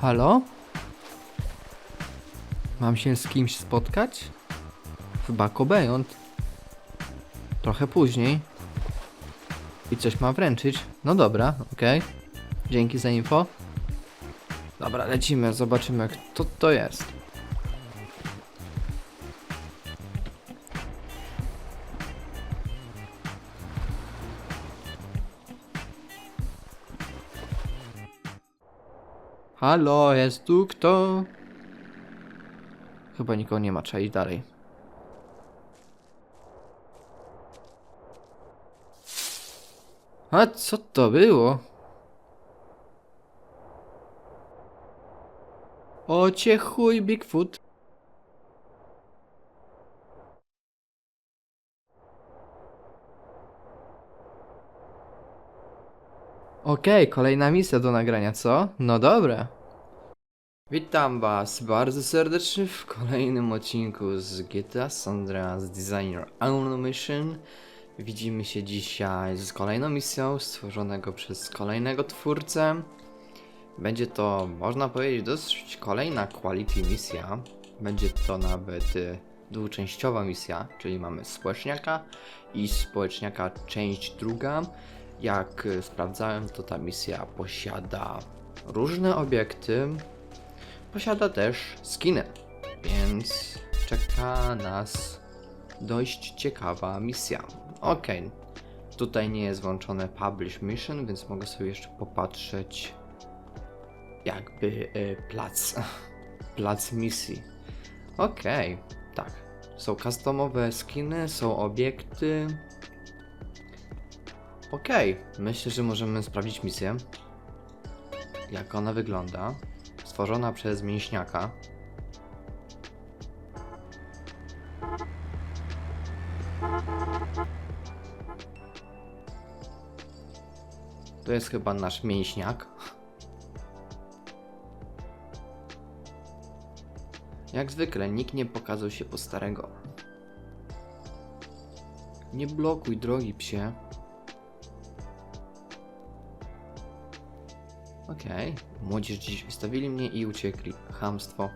Halo? Mam się z kimś spotkać? Chyba Kobejont. Trochę później. I coś ma wręczyć. No dobra, okej. Dzięki za info. Dobra, lecimy, zobaczymy kto to jest. Halo, jest tu kto? Chyba nikogo nie ma, trzeba iść dalej. A co to było? O cię chuj, Bigfoot. Okej, kolejna misja do nagrania, co? No dobra. Witam was bardzo serdecznie w kolejnym odcinku z GTA San Andreas Designer Unknown Mission. Widzimy się dzisiaj z kolejną misją stworzonego przez kolejnego twórcę. Będzie to, można powiedzieć, dosyć kolejna quality misja. Będzie to nawet dwuczęściowa misja, czyli mamy społeczniaka i społeczniaka część druga. Jak sprawdzałem, to ta misja posiada różne obiekty. Posiada też skiny, więc czeka nas dość ciekawa misja. Okej, tutaj nie jest włączone Publish Mission, więc mogę sobie jeszcze popatrzeć jakby plac misji. Okej, tak. Są customowe skiny, są obiekty. Okej, myślę, że możemy sprawdzić misję. Jak ona wygląda. Stworzona przez mięśniaka. To jest chyba nasz mięśniak. Jak zwykle nikt nie pokazał się po starego. Nie blokuj drogi, psie. Okej, młodzież dziś wystawili mnie i uciekli. Chamstwo.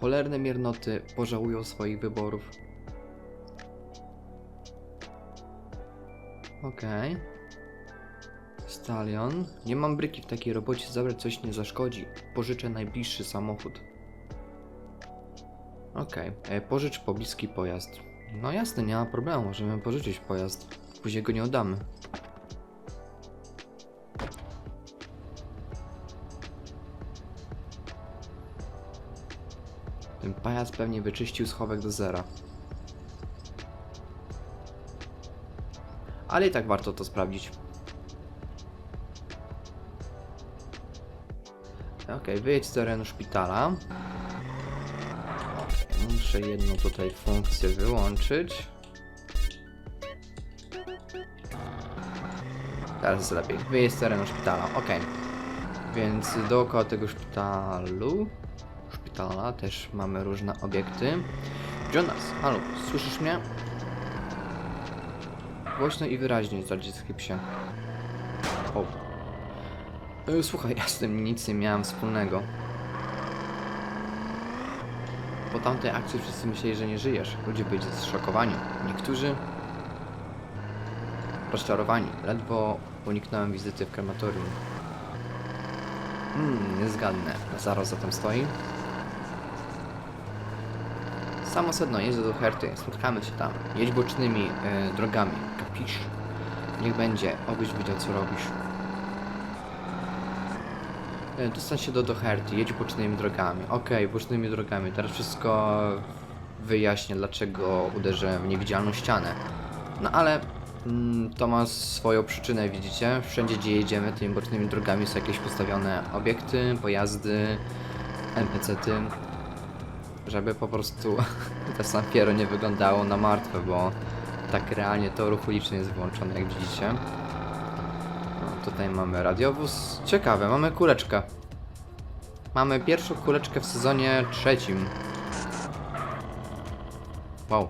Cholerne miernoty pożałują swoich wyborów. Okej. Stalion. Nie mam bryki w takiej robocie, zabrać coś nie zaszkodzi. Pożyczę najbliższy samochód. Okej, pożycz pobliski pojazd. No jasne, nie ma problemu, możemy pożyczyć pojazd. Później go nie oddamy. Ten pajac pewnie wyczyścił schowek do zera. Ale i tak warto to sprawdzić. Okej, wyjedź z terenu szpitala. Muszę jedną tutaj funkcję wyłączyć. Teraz jest lepiej. Wyjedź z terenu szpitala, okej. Więc dookoła tego szpitala też mamy różne obiekty. Jonas, halo, słyszysz mnie? Głośno i wyraźnie, zdradziecki psie. O. Słuchaj, ja z tym nic nie miałem wspólnego. Po tamtej akcji wszyscy myśleli, że nie żyjesz. Ludzie byli zszokowani. Niektórzy rozczarowani. Ledwo uniknąłem wizyty w krematorium. Nie zgadnę. Zaraz za tym stoi. Samo sedno, jeżdżę do Herty. Spotkamy się tam. Jedź bocznymi drogami. Kapisz? Niech będzie. Obyś wiedział, co robisz. Dostań się do Doherty, jedź bocznymi drogami. Okej, bocznymi drogami. Teraz wszystko wyjaśnię, dlaczego uderzyłem w niewidzialną ścianę. No ale to ma swoją przyczynę, widzicie? Wszędzie, gdzie jedziemy tymi bocznymi drogami, są jakieś postawione obiekty, pojazdy, NPC-ty, żeby po prostu to Sanfiero nie wyglądało na martwe, bo tak realnie to ruch uliczny jest włączony, jak widzicie. Tutaj mamy radiowóz. Ciekawe, mamy kuleczkę. Mamy pierwszą kuleczkę w sezonie trzecim. Wow.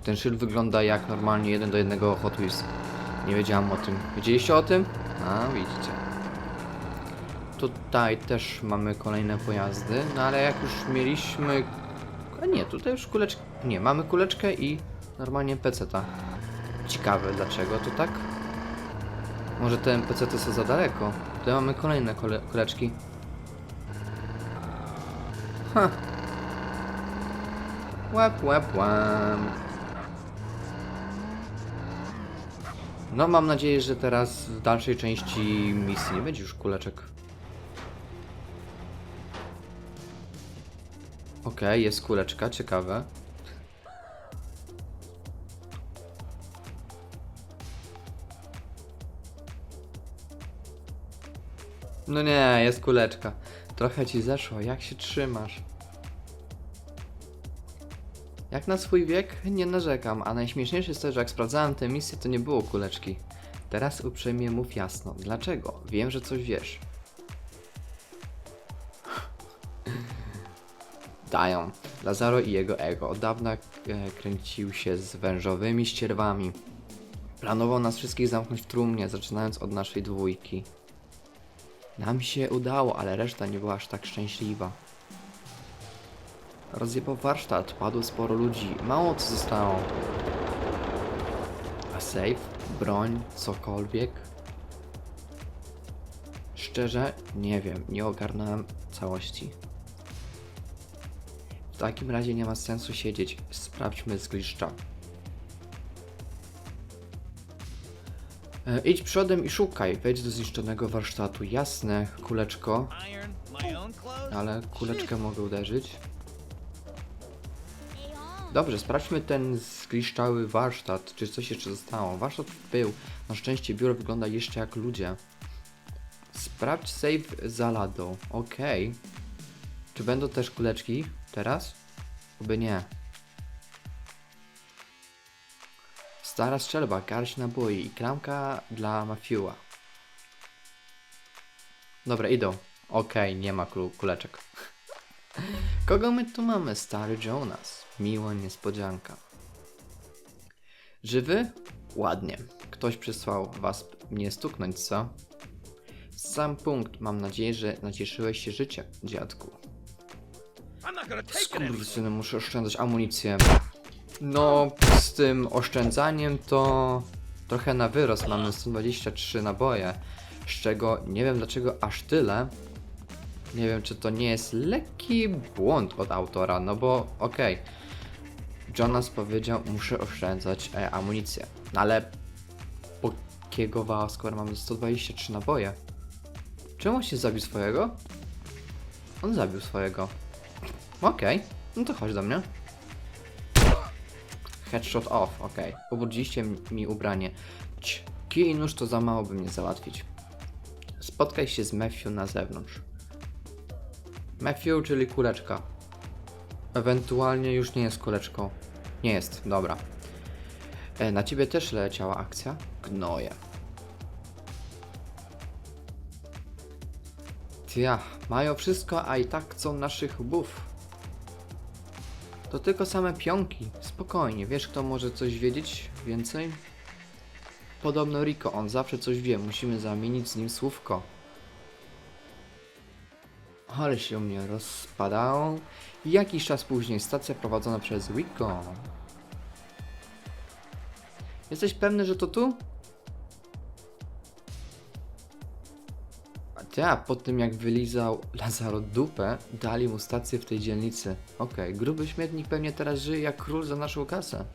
Ten szyld wygląda jak normalnie 1:1 Hot Wheels. Nie wiedziałam o tym. Wiedzieliście o tym? A, widzicie. Tutaj też mamy kolejne pojazdy, no ale jak już mieliśmy... A nie, tutaj już kuleczkę... Nie, mamy kuleczkę i normalnie peceta. Ciekawe dlaczego to tak? Może te NPC-ty są za daleko? Tutaj mamy kolejne kuleczki. Ha! Łap, łap, łap. No mam nadzieję, że teraz w dalszej części misji nie będzie już kuleczek. Okej, jest kuleczka, ciekawe. No nie, jest kuleczka. Trochę ci zeszło, jak się trzymasz? Jak na swój wiek nie narzekam, a najśmieszniejsze jest to, że jak sprawdzałem tę misję, to nie było kuleczki. Teraz uprzejmie mów jasno. Dlaczego? Wiem, że coś wiesz. Dają. Lazaro i jego ego od dawna kręcił się z wężowymi ścierwami. Planował nas wszystkich zamknąć w trumnie, zaczynając od naszej dwójki. Nam się udało, ale reszta nie była aż tak szczęśliwa. Rozjebał warsztat, padło sporo ludzi, mało co zostało. A safe, broń, cokolwiek? Szczerze, nie wiem, nie ogarnąłem całości. W takim razie nie ma sensu siedzieć, sprawdźmy zgliszcza. Idź przodem i szukaj, wejdź do zniszczonego warsztatu, jasne, kuleczko. Ale kuleczkę mogę uderzyć. Dobrze, sprawdźmy ten zgliszczały warsztat, czy coś jeszcze zostało. Warsztat był, na szczęście biuro wygląda jeszcze jak ludzie. Sprawdź save za ladą, okej. Czy będą też kuleczki teraz? Oby nie. Stara strzelba, garść naboi i klamka dla Matthewa. Dobra, idą. Okej, nie ma kuleczek. Kogo my tu mamy? Stary Jonas. Miła niespodzianka. Żywy? Ładnie. Ktoś przysłał was mnie stuknąć, co? Sam punkt. Mam nadzieję, że nacieszyłeś się życiem, dziadku. Skurwysyny, muszę oszczędzać amunicję. No, z tym oszczędzaniem to trochę na wyrost. Mamy 123 naboje, z czego nie wiem dlaczego aż tyle. Nie wiem, czy to nie jest lekki błąd od autora, no bo okej. Jonas powiedział, muszę oszczędzać amunicję. No ale po jakiego wała, skoro mamy 123 naboje? Czemu się zabił swojego? On zabił swojego. Okej, no to chodź do mnie. Headshot off, okej. Ubrudziliście mi ubranie. Kij i nóż to za mało, by mnie załatwić. Spotkaj się z Matthew na zewnątrz. Matthew, czyli kuleczka. Ewentualnie już nie jest kuleczką. Nie jest, dobra. Na ciebie też leciała akcja? Gnoje. Tja, mają wszystko, a i tak chcą naszych łbów. To tylko same pionki. Spokojnie, wiesz kto może coś wiedzieć więcej? Podobno Rico, on zawsze coś wie, musimy zamienić z nim słówko. Ale się u mnie rozpadało. Jakiś czas później stacja prowadzona przez Rico. Jesteś pewny, że to tu? A po tym jak wylizał Lazaro dupę, dali mu stację w tej dzielnicy. Okej, gruby śmietnik pewnie teraz żyje jak król za naszą kasę.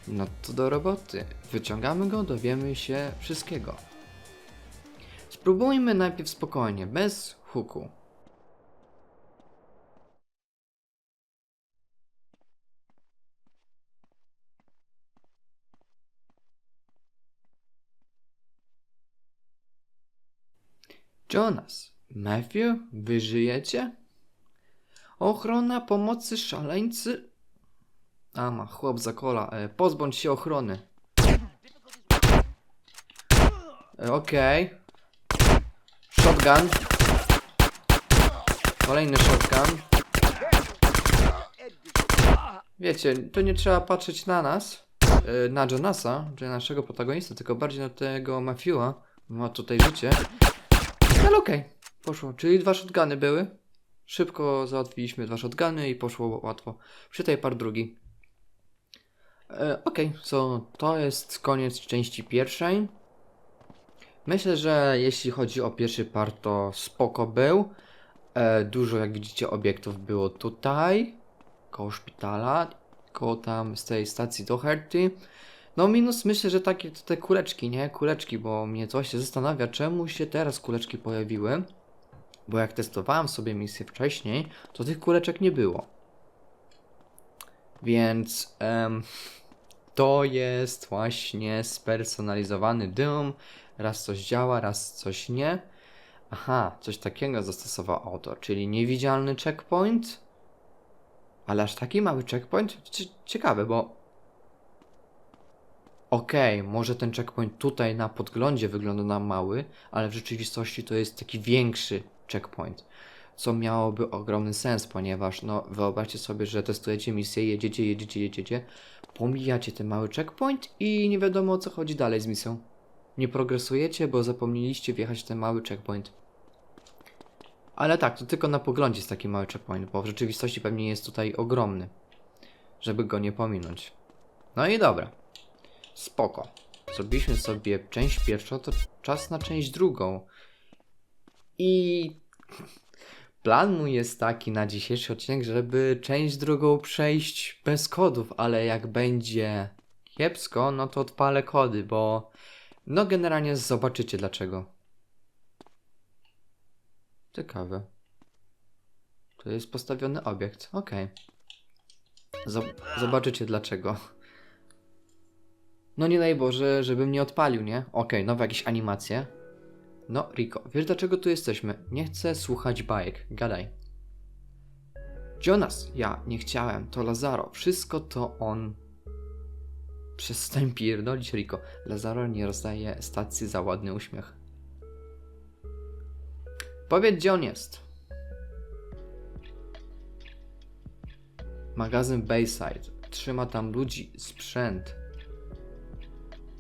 No to do roboty. Wyciągamy go, dowiemy się wszystkiego. Spróbujmy najpierw spokojnie, bez huku. Jonas, Matthew, wy żyjecie? Ochrona pomocy szaleńcy? A ma chłop za kola, pozbądź się ochrony. Okej. Shotgun. Kolejny shotgun. Wiecie, to nie trzeba patrzeć na nas, na Jonasa, czyli naszego protagonista, tylko bardziej na tego Matthewa. Ma tutaj życie. Ale okej, poszło. Czyli 2 shotguny były. Szybko załatwiliśmy 2 shotguny i poszło łatwo. Przytaj par drugi. Okej, to jest koniec części pierwszej. Myślę, że jeśli chodzi o pierwszy part, to spoko był. Dużo, jak widzicie, obiektów było tutaj, koło szpitala, koło tam z tej stacji Doherty. No minus, myślę, że takie te kuleczki, nie? Kuleczki, bo mnie coś się zastanawia, czemu się teraz kuleczki pojawiły. Bo jak testowałem sobie misję wcześniej, to tych kuleczek nie było. Więc to jest właśnie spersonalizowany Doom. Raz coś działa, raz coś nie. Aha, coś takiego zastosował autor, czyli niewidzialny checkpoint. Ale aż taki mały checkpoint? Ciekawe, bo... Okej, może ten checkpoint tutaj na podglądzie wygląda na mały, ale w rzeczywistości to jest taki większy checkpoint. Co miałoby ogromny sens, ponieważ no wyobraźcie sobie, że testujecie misję, jedziecie, pomijacie ten mały checkpoint i nie wiadomo o co chodzi dalej z misją. Nie progresujecie, bo zapomnieliście wjechać w ten mały checkpoint. Ale tak, to tylko na poglądzie jest taki mały checkpoint, bo w rzeczywistości pewnie jest tutaj ogromny, żeby go nie pominąć. No i dobra. Spoko. Zrobiliśmy sobie część pierwszą, to czas na część drugą. I plan mój jest taki na dzisiejszy odcinek, żeby część drugą przejść bez kodów, ale jak będzie kiepsko, no to odpalę kody, bo no generalnie zobaczycie dlaczego. Ciekawe. To jest postawiony obiekt. Okej. Zobaczycie dlaczego. No nie daj Boże, żebym nie odpalił, nie? Okej, nowe jakieś animacje. No, Rico, wiesz dlaczego tu jesteśmy? Nie chcę słuchać bajek. Gadaj. Jonas, ja nie chciałem. To Lazaro. Wszystko to on. Przestań pierdolić, Rico. Lazaro nie rozdaje stacji za ładny uśmiech. Powiedz, gdzie on jest. Magazyn Bayside. Trzyma tam ludzi, sprzęt.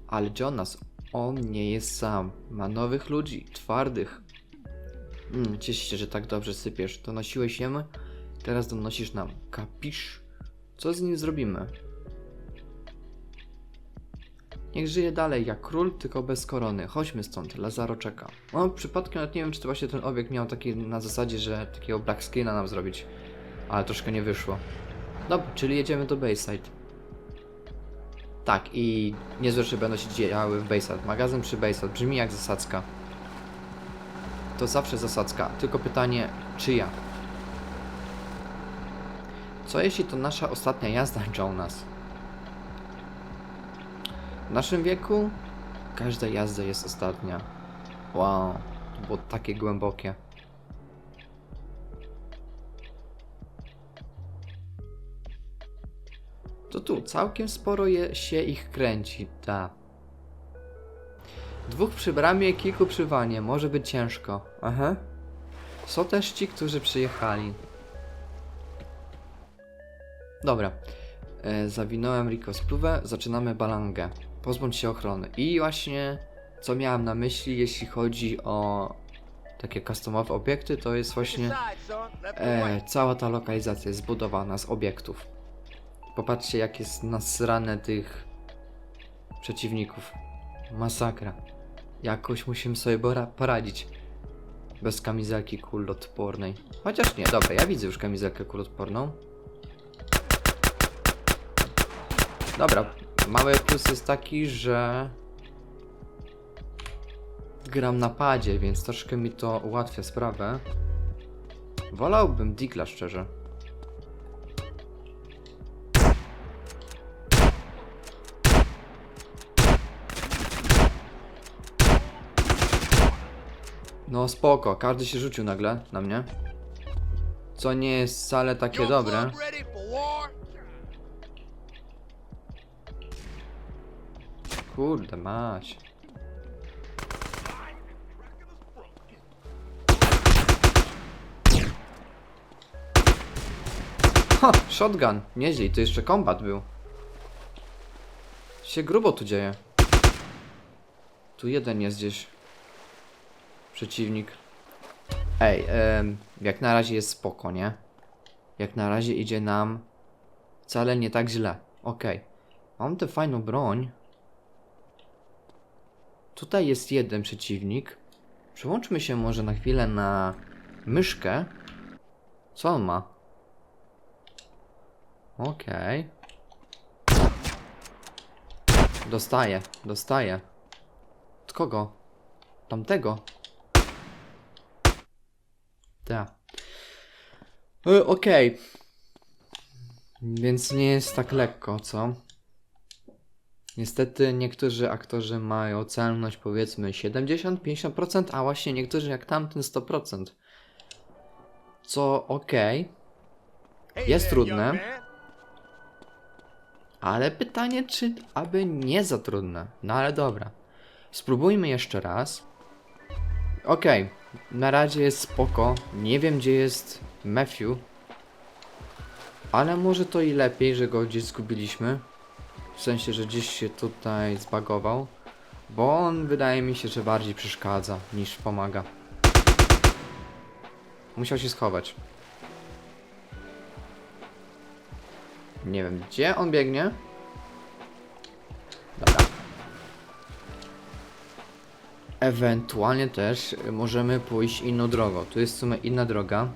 Ale Jonas, on nie jest sam. Ma nowych ludzi, twardych. Cieszę się, że tak dobrze sypiesz. Donosiłeś jemy? Teraz donosisz nam. Kapisz? Co z nim zrobimy? Niech żyje dalej jak król, tylko bez korony. Chodźmy stąd, Lazaro czeka. O, przypadkiem nawet nie wiem, czy to właśnie ten obiekt miał taki na zasadzie, że takiego black screena nam zrobić. Ale troszkę nie wyszło. Dobra, czyli jedziemy do Bayside. Tak, i niezłe rzeczy będą się działy w Bayside. Magazyn przy Bayside brzmi jak zasadzka. To zawsze zasadzka, tylko pytanie, czyja? Co jeśli to nasza ostatnia jazda, Jonas? W naszym wieku każda jazda jest ostatnia. Wow, to było takie głębokie. To tu całkiem sporo się ich kręci, ta. 2 przy bramie, kilku przy wanie. Może być ciężko. Aha. Są też ci, którzy przyjechali. Dobra. Zawinąłem Rico spluwę. Zaczynamy balangę. Pozbądź się ochrony. I właśnie co miałem na myśli, jeśli chodzi o takie customowe obiekty, to jest właśnie cała ta lokalizacja jest zbudowana z obiektów. Popatrzcie, jak jest nasrane tych przeciwników. Masakra. Jakoś musimy sobie poradzić. Bez kamizelki kuloodpornej. Chociaż nie, dobra, ja widzę już kamizelkę kuloodporną. Dobra, mały plus jest taki, że gram na padzie, więc troszkę mi to ułatwia sprawę. Wolałbym Digla, szczerze. No spoko, każdy się rzucił nagle na mnie. Co nie jest wcale takie dobre. Kurde mać. Ha! Shotgun! Nieźle, to jeszcze kombat był. Się grubo tu dzieje. Tu jeden jest gdzieś. Przeciwnik. Ej, jak na razie jest spoko, nie? Jak na razie idzie nam wcale nie tak źle. Okej. Mam tę fajną broń. Tutaj jest jeden przeciwnik. Przełączmy się może na chwilę na myszkę. Co on ma? Okej. Dostaję. Od kogo? Tamtego. Tak. Okej. Więc nie jest tak lekko, co? Niestety niektórzy aktorzy mają celność powiedzmy 70-50%, a właśnie niektórzy jak tamten 100%. Co okej. Jest trudne. Ale pytanie, czy aby nie za trudne. No ale dobra. Spróbujmy jeszcze raz. Okej. Na razie jest spoko. Nie wiem gdzie jest Matthew. Ale może to i lepiej, że go gdzieś zgubiliśmy. W sensie, że gdzieś się tutaj zbagował. Bo on wydaje mi się, że bardziej przeszkadza niż pomaga. Musiał się schować. Nie wiem, gdzie on biegnie? Dobra. Ewentualnie też możemy pójść inną drogą. Tu jest w sumie inna droga.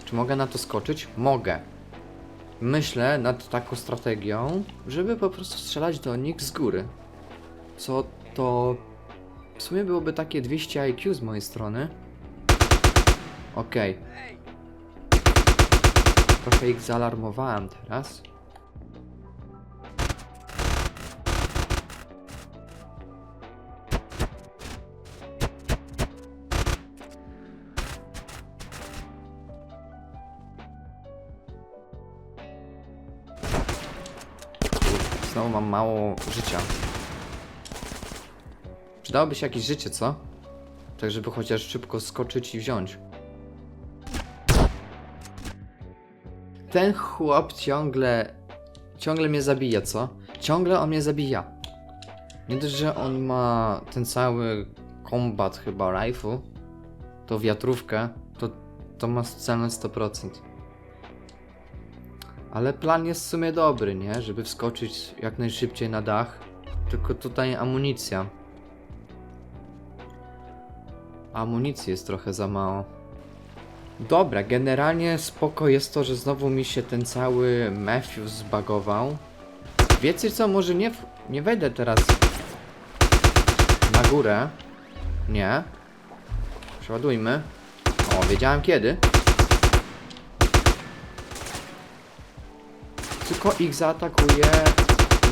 Czy mogę na to skoczyć? Mogę. Myślę nad taką strategią, żeby po prostu strzelać do nich z góry. Co to... W sumie byłoby takie 200 IQ z mojej strony. Okej. Trochę ich zaalarmowałem teraz. Znowu mam mało życia. Przydałoby się jakieś życie, co? Tak, żeby chociaż szybko skoczyć i wziąć. Ten chłop ciągle mnie zabija, co? Ciągle on mnie zabija. Nie dość, że on ma ten cały combat chyba rifle, to wiatrówkę, to ma celność 100%. Ale plan jest w sumie dobry, nie? Żeby wskoczyć jak najszybciej na dach. Tylko tutaj amunicja. Amunicji jest trochę za mało. Dobra, generalnie spoko jest to, że znowu mi się ten cały Matthew zbagował. Wiecie co, może nie wejdę teraz na górę. Nie. Przeładujmy. O, wiedziałem kiedy. Tylko ich zaatakuje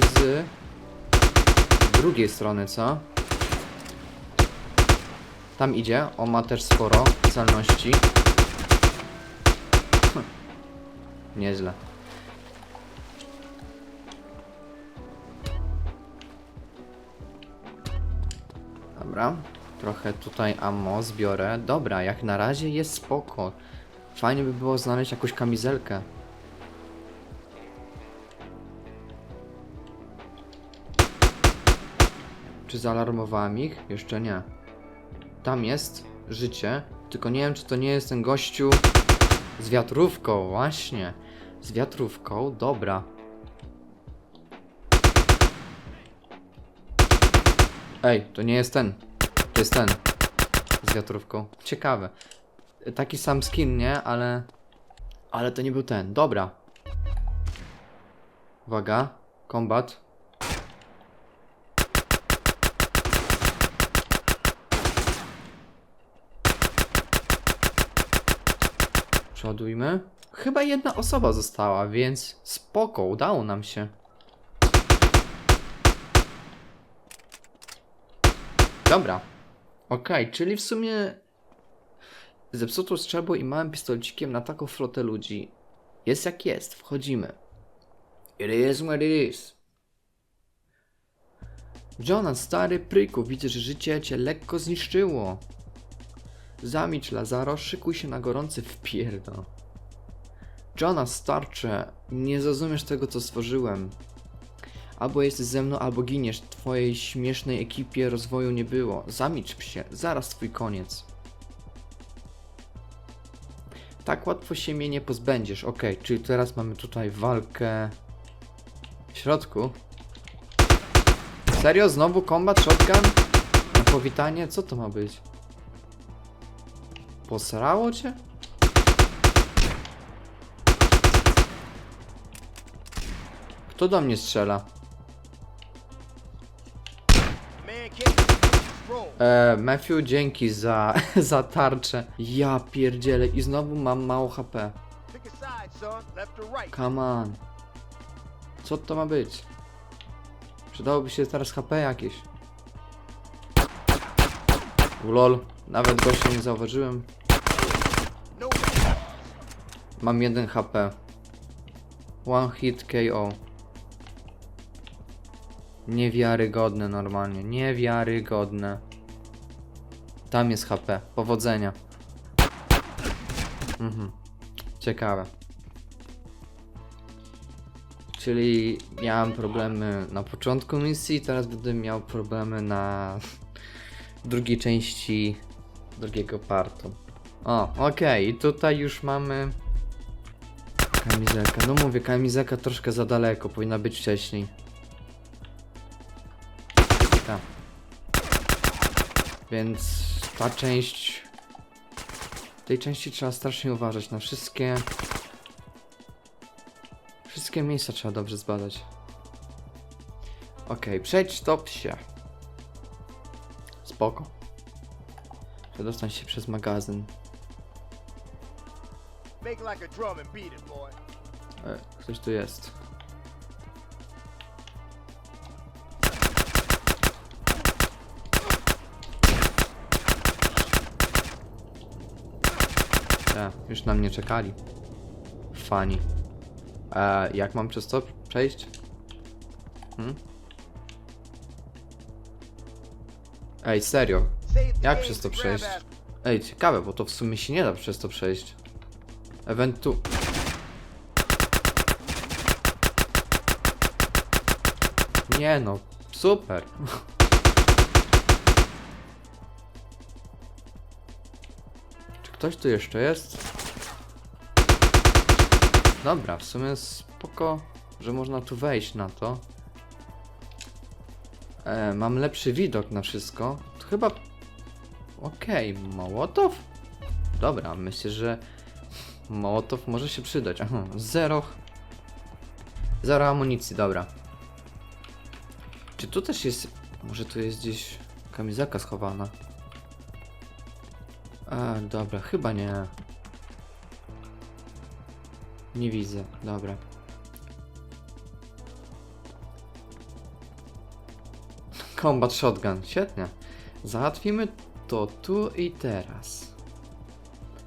z drugiej strony, co? Tam idzie, on ma też sporo celności. Nieźle. Dobra, trochę tutaj ammo zbiorę. Dobra, jak na razie jest spoko. Fajnie by było znaleźć jakąś kamizelkę. Czy zaalarmowałem ich? Jeszcze nie. Tam jest życie, tylko nie wiem, czy to nie jest ten gościu z wiatrówką, właśnie. Z wiatrówką, dobra. Ej, to nie jest ten. To jest ten. Z wiatrówką. Ciekawe. Taki sam skin, nie? Ale to nie był ten. Dobra. Uwaga. Combat. Przeładujmy. Chyba jedna osoba została, więc spoko, udało nam się. Dobra. Okej, czyli w sumie zepsutą strzelbą i małym pistolcikiem na taką flotę ludzi jest jak jest, wchodzimy. It is what it is. Jonas, stary pryku, widzę, że życie cię lekko zniszczyło. Zamilcz, Lazaro, szykuj się na gorący wpierdol. Jonas, starcze, nie zrozumiesz tego, co stworzyłem. Albo jesteś ze mną, albo giniesz. W twojej śmiesznej ekipie rozwoju nie było. Zamilcz się, zaraz twój koniec. Tak łatwo się mnie nie pozbędziesz. Okej, czyli teraz mamy tutaj walkę w środku. Serio? Znowu combat shotgun? Na powitanie? Co to ma być? Posrało cię? Kto do mnie strzela? Matthew, dzięki za, za tarczę. Ja pierdzielę i znowu mam mało HP. Come on. Co to ma być? Przydałoby się teraz HP jakieś. Lol, nawet gościa nie zauważyłem. Mam 1 HP. One hit KO. Niewiarygodne normalnie, niewiarygodne. Tam jest HP, powodzenia. Ciekawe. Czyli miałem problemy na początku misji, teraz będę miał problemy na drugiej części drugiego partu. O, okej, i tutaj już mamy kamizelkę. No mówię, kamizelka troszkę za daleko, powinna być wcześniej. Tak. Więc ta część... W tej części trzeba strasznie uważać na wszystkie miejsca trzeba dobrze zbadać. Okej, przejdź stop się. Spoko. Przedostać się przez magazyn. Ktoś tu jest. Już na mnie czekali. Fani. Jak mam przez to przejść? Ej, serio. Jak przez to przejść? Ej, ciekawe, bo to w sumie się nie da przez to przejść. Nie no, super. Czy ktoś tu jeszcze jest? Dobra, w sumie spoko, że można tu wejść na to. Mam lepszy widok na wszystko. To chyba... Okej, Mołotow? Dobra, myślę, że Mołotow może się przydać. Aha, zero amunicji, dobra. Czy tu też jest... Może tu jest gdzieś kamizelka schowana? Dobra, chyba nie. Nie widzę, dobra. Combat shotgun, świetnie. Załatwimy to tu i teraz.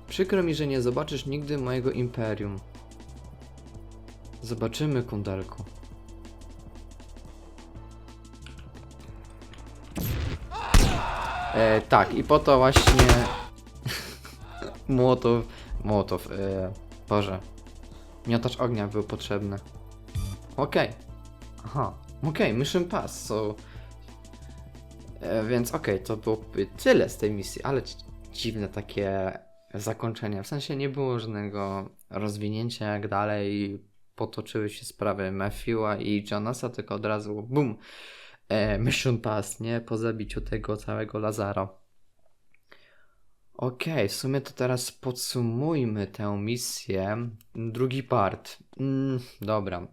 Przykro mi, że nie zobaczysz nigdy mojego imperium. Zobaczymy, kundelku. Tak, i po to właśnie... Mołotow, Boże. Miotacz ognia był potrzebny. Okej. Aha. Okej, mission pass, so... Więc okej, to byłoby tyle z tej misji, ale dziwne takie zakończenie. W sensie nie było żadnego rozwinięcia jak dalej potoczyły się sprawy Matthewa i Jonasa, tylko od razu BUM! Mission pass, nie? Po zabiciu tego całego Lazara. Okej, w sumie to teraz podsumujmy tę misję. Drugi part. Dobra.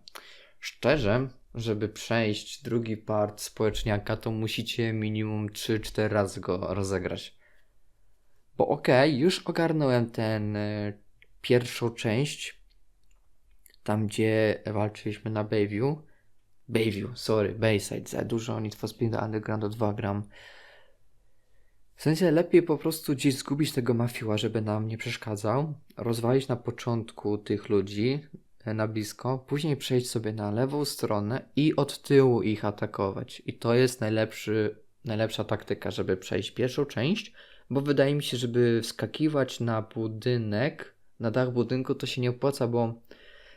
Szczerze, żeby przejść drugi part społeczniaka, to musicie minimum 3-4 razy go rozegrać. Bo okej, już ogarnąłem ten pierwszą część. Tam, gdzie walczyliśmy na Bayside. Za dużo Need for Speed Underground 2 gram. W sensie lepiej po prostu gdzieś zgubić tego Matthewa, żeby nam nie przeszkadzał, rozwalić na początku tych ludzi na blisko, później przejść sobie na lewą stronę i od tyłu ich atakować. I to jest najlepsza taktyka, żeby przejść pierwszą część, bo wydaje mi się, żeby wskakiwać na budynek, na dach budynku, to się nie opłaca, bo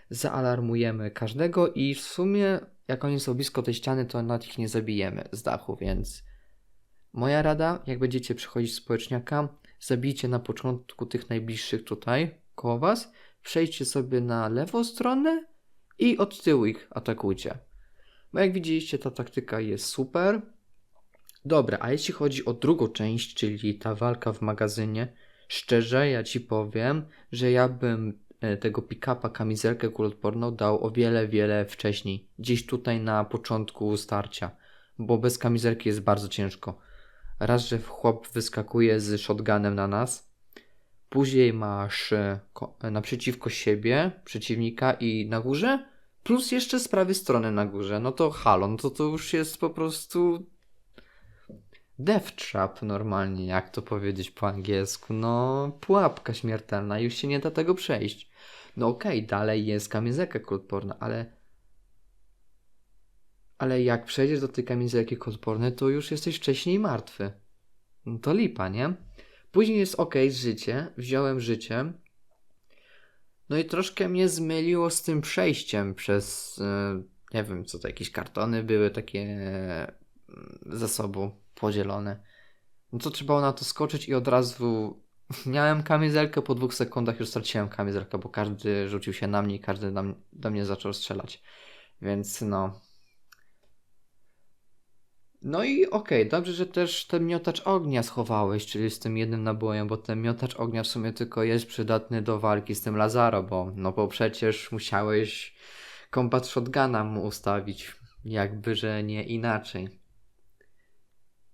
zaalarmujemy każdego i w sumie jak oni są blisko tej ściany, to nawet ich nie zabijemy z dachu, więc... Moja rada, jak będziecie przychodzić z społeczniaka, zabijcie na początku tych najbliższych tutaj, koło was, przejdźcie sobie na lewą stronę i od tyłu ich atakujcie. Bo jak widzieliście, ta taktyka jest super. Dobra, a jeśli chodzi o drugą część, czyli ta walka w magazynie, szczerze ja ci powiem, że ja bym tego pick-upa, kamizelkę kuloodporną dał o wiele, wiele wcześniej. Gdzieś tutaj na początku starcia, bo bez kamizelki jest bardzo ciężko. Raz, że chłop wyskakuje z shotgunem na nas, później masz naprzeciwko siebie przeciwnika i na górze, plus jeszcze z prawej strony na górze. No to halo, no to już jest po prostu death trap normalnie, jak to powiedzieć po angielsku. No, pułapka śmiertelna, już się nie da tego przejść. No okej, dalej jest kamizelka kuloodporna, ale jak przejdziesz do tej kamizelki kuloodpornej, to już jesteś wcześniej martwy. No to lipa, nie? Później jest życie, wziąłem życie. No i troszkę mnie zmyliło z tym przejściem przez, nie wiem co to, jakieś kartony były takie ze sobą podzielone. No to trzeba było na to skoczyć i od razu miałem kamizelkę, po 2 sekundach już straciłem kamizelkę, bo każdy rzucił się na mnie i każdy do mnie zaczął strzelać. Więc no. No i dobrze, że też ten miotacz ognia schowałeś, czyli z tym jednym nabojem, bo ten miotacz ognia w sumie tylko jest przydatny do walki z tym Lazaro, bo przecież musiałeś kombat shotguna mu ustawić, jakby że nie inaczej.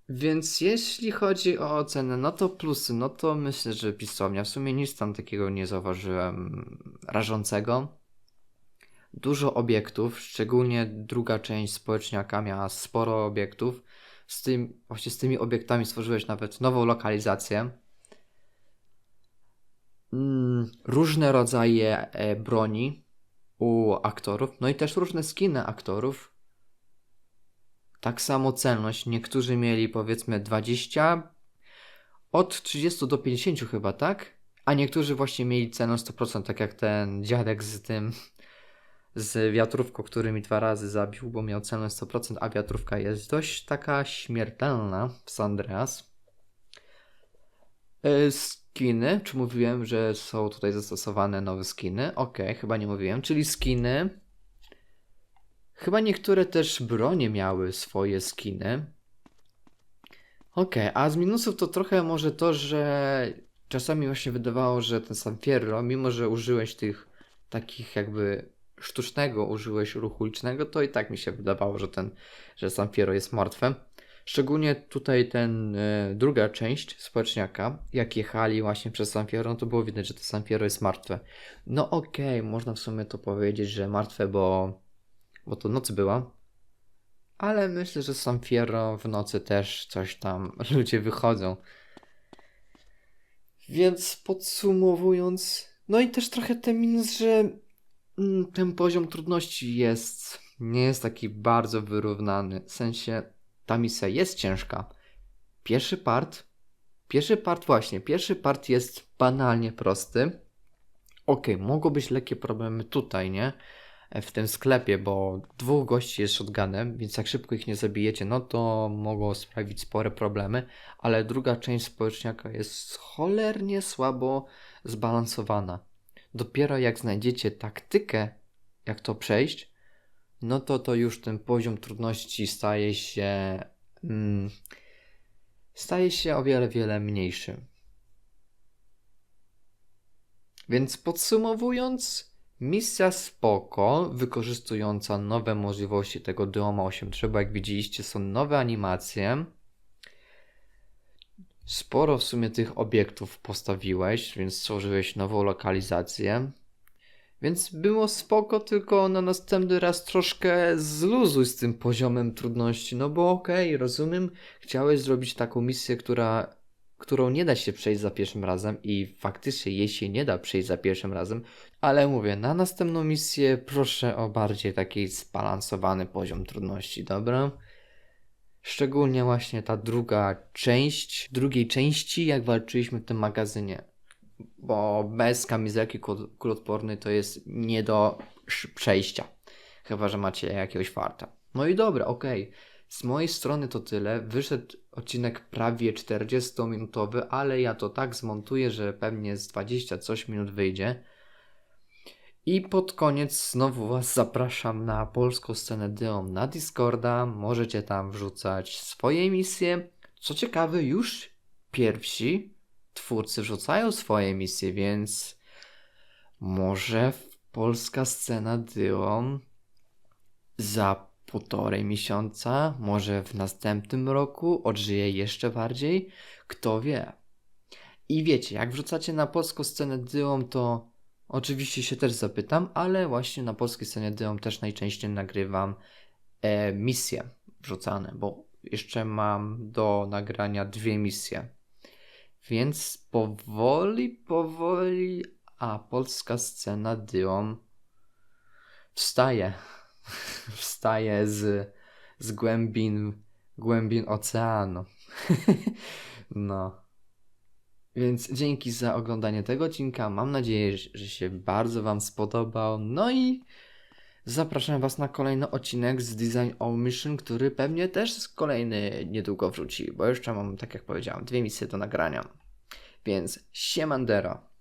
Więc jeśli chodzi o ocenę, no to plusy, no to myślę, że pisownia. W sumie nic tam takiego nie zauważyłem rażącego. Dużo obiektów, szczególnie druga część społeczniaka miała sporo obiektów. Właśnie z tymi obiektami stworzyłeś nawet nową lokalizację. Różne rodzaje broni u aktorów, no i też różne skiny aktorów. Tak samo celność. Niektórzy mieli powiedzmy 20, od 30 do 50 chyba, tak? A niektórzy właśnie mieli celność 100%, tak jak ten dziadek z wiatrówką, który mi 2 razy zabił, bo miał celność 100%, a wiatrówka jest dość taka śmiertelna w San Andreas. Skiny, czy mówiłem, że są tutaj zastosowane nowe skiny? Okej, chyba nie mówiłem, czyli skiny. Chyba niektóre też bronie miały swoje skiny. A z minusów to trochę może to, że czasami właśnie wydawało, że ten sam Fierro, mimo że użyłeś tych takich jakby sztucznego, użyłeś ruchu licznego, to i tak mi się wydawało, że sam Fierro jest martwy. Szczególnie tutaj druga część społeczniaka, jak jechali właśnie przez San Fierro, no to było widać, że to San Fierro jest martwe. No można w sumie to powiedzieć, że martwe, bo to noc była. Ale myślę, że San Fierro w nocy też coś tam ludzie wychodzą. Więc podsumowując, no i też trochę ten minus, że ten poziom trudności nie jest taki bardzo wyrównany. W sensie ta misja jest ciężka. Pierwszy part jest banalnie prosty. Mogą być lekkie problemy tutaj, nie? W tym sklepie, bo 2 gości jest shotgunem, więc jak szybko ich nie zabijecie, no to mogą sprawić spore problemy, ale druga część społeczniaka jest cholernie słabo zbalansowana. Dopiero jak znajdziecie taktykę, jak to przejść, no to już ten poziom trudności staje się o wiele, wiele mniejszy. Więc podsumowując, misja spoko, wykorzystująca nowe możliwości tego Duoma 8.3, bo jak widzieliście są nowe animacje. Sporo w sumie tych obiektów postawiłeś, więc stworzyłeś nową lokalizację. Więc było spoko, tylko na następny raz troszkę zluzuj z tym poziomem trudności, no bo rozumiem, chciałeś zrobić taką misję, którą nie da się przejść za pierwszym razem i faktycznie jej się nie da przejść za pierwszym razem, ale mówię, na następną misję proszę o bardziej taki zbalansowany poziom trudności, dobra? Szczególnie właśnie ta drugiej części, jak walczyliśmy w tym magazynie, bo bez kamizelki kuloodpornej to jest nie do przejścia, chyba że macie jakiegoś farta. No i dobra, Z mojej strony to tyle. Wyszedł odcinek prawie 40-minutowy, ale ja to tak zmontuję, że pewnie z 20 coś minut wyjdzie. I pod koniec znowu Was zapraszam na polską scenę Dyom na Discorda. Możecie tam wrzucać swoje misje. Co ciekawe, już pierwsi twórcy wrzucają swoje misje, więc może polska scena Dyom za 1,5 miesiąca, może w następnym roku odżyje jeszcze bardziej. Kto wie. I wiecie, jak wrzucacie na polską scenę Dyom, to oczywiście się też zapytam, ale właśnie na polskiej scenie Dyom też najczęściej nagrywam misje wrzucane, bo jeszcze mam do nagrania 2 misje. Więc powoli, a polska scena Dyom wstaje. Wstaje z głębin oceanu. No. Więc dzięki za oglądanie tego odcinka. Mam nadzieję, że się bardzo Wam spodobał. No i zapraszam Was na kolejny odcinek z Design All Mission, który pewnie też kolejny niedługo wróci, bo jeszcze mam, tak jak powiedziałem, 2 misje do nagrania. Więc siemandero.